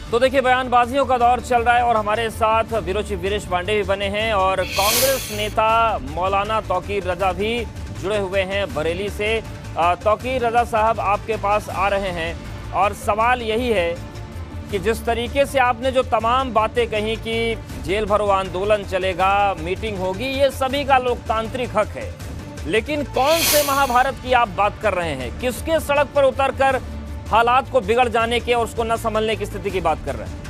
तो देखिए, बयानबाजियों का दौर चल रहा है और हमारे साथ ब्यूरो चीफ वीरेश पांडे भी बने हैं और कांग्रेस नेता मौलाना तौकीर रजा भी जुड़े हुए हैं बरेली से। तौकीर रजा साहब आपके पास आ रहे हैं और सवाल यही है कि जिस तरीके से आपने जो तमाम बातें कही कि जेल भरो आंदोलन चलेगा, मीटिंग होगी, ये सभी का लोकतांत्रिक हक है, लेकिन कौन से महाभारत की आप बात कर रहे हैं? किसके सड़क पर उतरकर हालात को बिगड़ जाने के और उसको न संभलने की स्थिति की बात कर रहे हैं?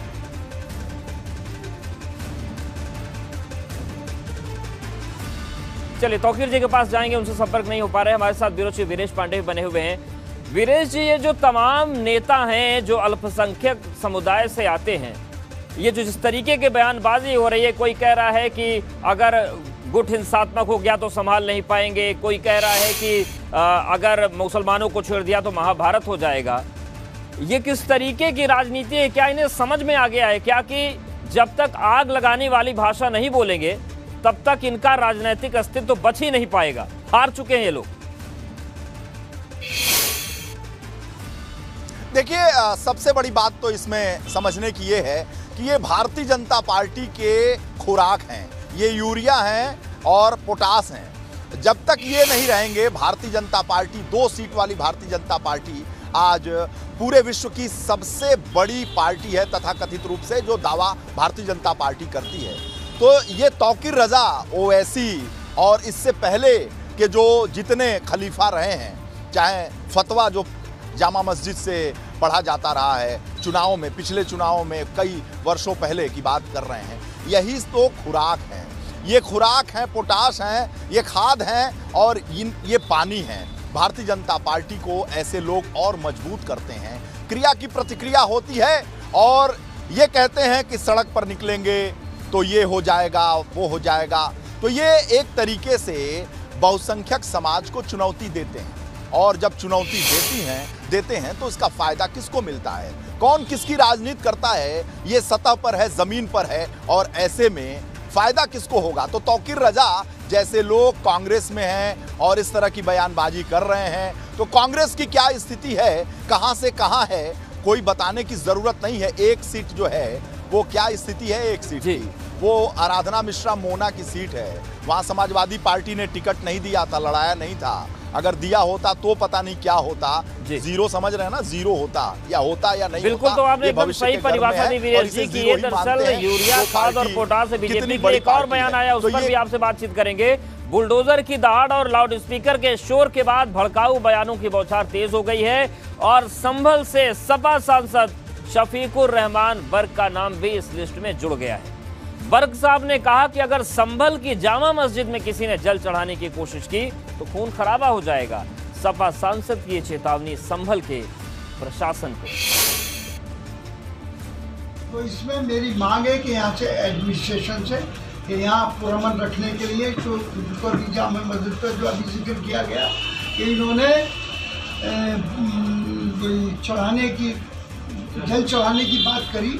चलिए तौकीर जी के पास जाएंगे, उनसे संपर्क नहीं हो पा रहे। हमारे साथ ब्यूरो चीफ वीरेश पांडे भी बने हुए हैं। वीरेश जी, ये जो तमाम नेता हैं जो अल्पसंख्यक समुदाय से आते हैं, ये जो जिस तरीके के बयानबाजी हो रही है, कोई कह रहा है कि अगर गुट हिंसात्मक हो गया तो संभाल नहीं पाएंगे, कोई कह रहा है कि अगर मुसलमानों को छोड़ दिया तो महाभारत हो जाएगा। ये किस तरीके की राजनीति है? क्या इन्हें समझ में आ गया है क्या कि जब तक आग लगाने वाली भाषा नहीं बोलेंगे तब तक इनका राजनीतिक अस्तित्व तो बच ही नहीं पाएगा? हार चुके हैं ये लोग। देखिए, सबसे बड़ी बात तो इसमें समझने की ये है कि ये भारतीय जनता पार्टी के खुराक हैं, ये यूरिया हैं और पोटास हैं। जब तक ये नहीं रहेंगे, भारतीय जनता पार्टी 2 सीट वाली भारतीय जनता पार्टी आज पूरे विश्व की सबसे बड़ी पार्टी है तथाकथित रूप से, जो दावा भारतीय जनता पार्टी करती है। तो ये तौकीर रजा ओवैसी और इससे पहले के जो जितने खलीफा रहे हैं, चाहे फतवा जो जामा मस्जिद से पढ़ा जाता रहा है चुनाव में, पिछले चुनाव में कई वर्षों पहले की बात कर रहे हैं, यही तो खुराक है। ये खुराक हैं, पोटाश हैं, ये खाद हैं और ये पानी हैं। भारतीय जनता पार्टी को ऐसे लोग और मजबूत करते हैं। क्रिया की प्रतिक्रिया होती है और ये कहते हैं कि सड़क पर निकलेंगे तो ये हो जाएगा, वो हो जाएगा। तो ये एक तरीके से बहुसंख्यक समाज को चुनौती देते हैं और जब चुनौती देते हैं तो इसका फायदा किसको मिलता है? कौन किसकी राजनीति करता है? ये सतह पर है, जमीन पर है और ऐसे में फायदा किसको होगा? तो तौकीर रजा जैसे लोग कांग्रेस में हैं और इस तरह की बयानबाजी कर रहे हैं, तो कांग्रेस की क्या स्थिति है, कहां से कहां है, कोई बताने की जरूरत नहीं है। एक सीट जो है वो क्या स्थिति है, एक सीट की वो आराधना मिश्रा मोना की सीट है। वहां समाजवादी पार्टी ने टिकट नहीं दिया था, लड़ाया नहीं था। अगर दिया होता तो पता नहीं क्या होता। जीरो समझ रहे हैं ना, जीरो होता या नहीं। बिल्कुल, तो आपने एकदम सही परिभाषा दी वीरेश जी की ये दरअसल यूरिया, खाद और पोटाश से बीजेपी का एक और बयान आया, उस पर भी आपसे बातचीत करेंगे। बुलडोजर की दहाड़ और लाउडस्पीकर के शोर के बाद भड़काऊ बयानों की बौछार तेज हो गई है और संभल से सपा सांसद शफीकुर रहमान बर्क का नाम भी इस लिस्ट में जुड़ गया है। बर्क साहब ने कहा कि अगर संभल की जामा मस्जिद में किसी ने जल चढ़ाने की कोशिश की तो खून खराबा हो जाएगा। सपा सांसद की चेतावनी संभल के प्रशासन को। तो इसमें मेरी मांग है कि यहाँ से एडमिनिस्ट्रेशन से कि यहाँ पुरअमन रखने के लिए जो जामा मस्जिद पर जो अभी जिक्र किया गया कि इन्होंने जल चढ़ाने की बात करी,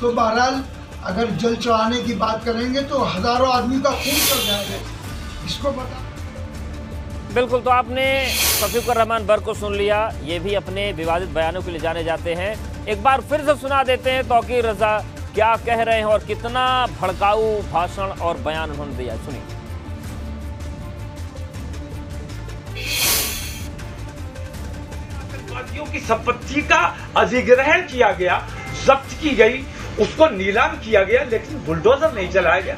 तो बहरहाल अगर जल चढ़ाने की बात करेंगे तो हजारों आदमी का खून चढ़ जाएगा, इसको बता। बिल्कुल, तो आपने शफीकुर रहमान बर्क को सुन लिया, ये भी अपने विवादित बयानों के लिए जाने जाते हैं। एक बार फिर से सुना देते हैं तौकीर रजा क्या कह रहे हैं और कितना भड़काऊ भाषण और बयान उन्होंने दिया, सुनिए। आतंकवादियों की संपत्ति का अधिग्रहण किया गया, जब्त की गई, उसको नीलाम किया गया, लेकिन बुलडोजर नहीं चलाया गया।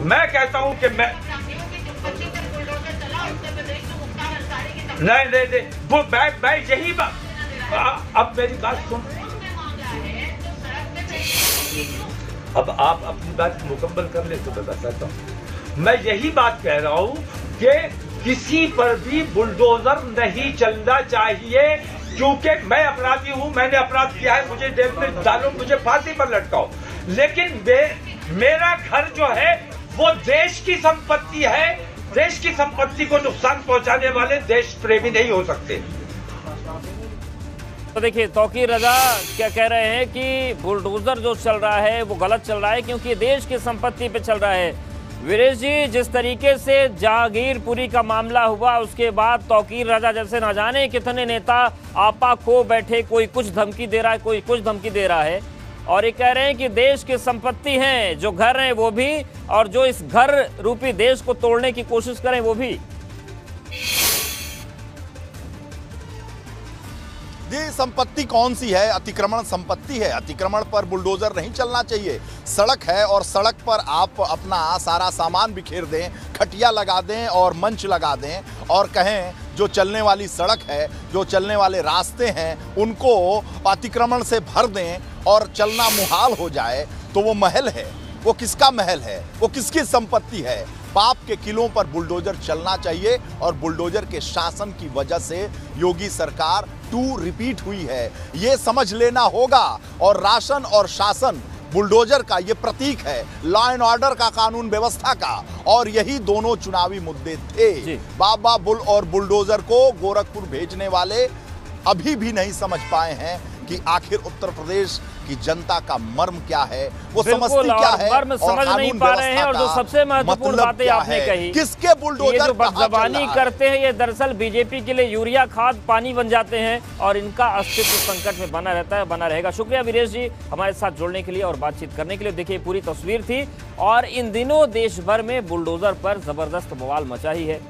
मैं कहता हूं कि मैं नहीं वो मैं यही बात, अब मेरी बात सुन, अब आप अपनी बात मुकम्मल कर ले तो मैं बताता हूं। मैं यही बात कह रहा हूं कि किसी पर भी बुलडोजर नहीं चलना चाहिए, क्योंकि मैं अपराधी हूं, मैंने अपराध किया है, मुझे जेल में डालो, मुझे फांसी पर लटकाओ, लेकिन मेरा घर जो है वो देश की संपत्ति है। देश की संपत्ति को नुकसान पहुंचाने वाले देश प्रेमी नहीं हो सकते। तो देखिए, तौकीर रजा क्या कह रहे हैं कि बुलडोजर जो चल रहा है वो गलत चल रहा है क्योंकि देश की संपत्ति पे चल रहा है। वीरेश जी, जिस तरीके से जहांगीरपुरी का मामला हुआ, उसके बाद तौकीर रजा जैसे न जाने कितने नेता आपा खो बैठे, कोई कुछ धमकी दे रहा है, कोई कुछ धमकी दे रहा है, और ये कह रहे हैं कि देश की संपत्ति हैं, जो घर हैं वो भी, और जो इस घर रूपी देश को तोड़ने की कोशिश करें वो भी। ये संपत्ति कौन सी है? अतिक्रमण संपत्ति है। अतिक्रमण पर बुलडोजर नहीं चलना चाहिए। सड़क है और सड़क पर आप अपना सारा सामान बिखेर दें, खटिया लगा दें और मंच लगा दें और कहें जो चलने वाली सड़क है, जो चलने वाले रास्ते हैं, उनको अतिक्रमण से भर दें और चलना मुहाल हो जाए, तो वो महल है। वो किसका महल है? वो किसकी संपत्ति है? पाप के किलों पर बुलडोजर चलना चाहिए और बुलडोजर के शासन की वजह से योगी सरकार 2 रिपीट हुई है, ये समझ लेना होगा। और राशन और शासन बुलडोजर का ये प्रतीक है, लॉ एंड ऑर्डर का, कानून व्यवस्था का, और यही दोनों चुनावी मुद्दे थे। बाबा बुल और बुलडोजर को गोरखपुर भेजने वाले अभी भी नहीं समझ पाए हैं कि आखिर उत्तर प्रदेश की जनता का मर्म क्या है, वो समझती क्या है, मर्म समझ नहीं पा रहे हैं। और जो सबसे महत्वपूर्ण बातें आपने कही, किसके बुलडोजर ये जो बदजबानी करते हैं, ये दरअसल बीजेपी के लिए यूरिया खाद पानी बन जाते हैं और इनका अस्तित्व संकट में बना रहता है, बना रहेगा। शुक्रिया वीरेश जी हमारे साथ जुड़ने के लिए और बातचीत करने के लिए। देखिए पूरी तस्वीर थी, और इन दिनों देश भर में बुलडोजर पर जबरदस्त बवाल मचा ही है।